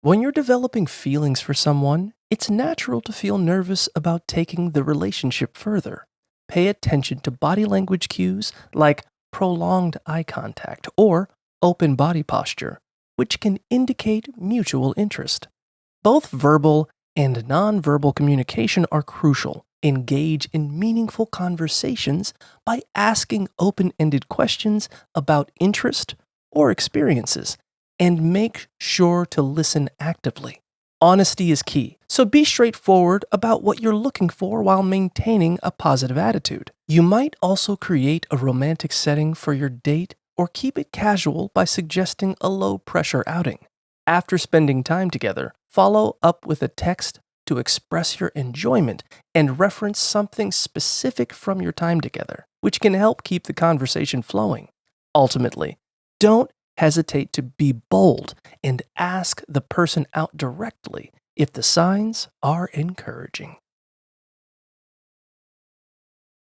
When you're developing feelings for someone, it's natural to feel nervous about taking the relationship further. Pay attention to body language cues like prolonged eye contact or open body posture, which can indicate mutual interest. Both verbal and nonverbal communication are crucial. Engage in meaningful conversations by asking open ended questions about interest or experiences, and make sure to listen actively. Honesty is key, so be straightforward about what you're looking for while maintaining a positive attitude. You might also create a romantic setting for your date or keep it casual by suggesting a low pressure outing. After spending time together, follow up with a text to express your enjoyment and reference something specific from your time together, which can help keep the conversation flowing. Ultimately, don't hesitate to be bold and ask the person out directly if the signs are encouraging.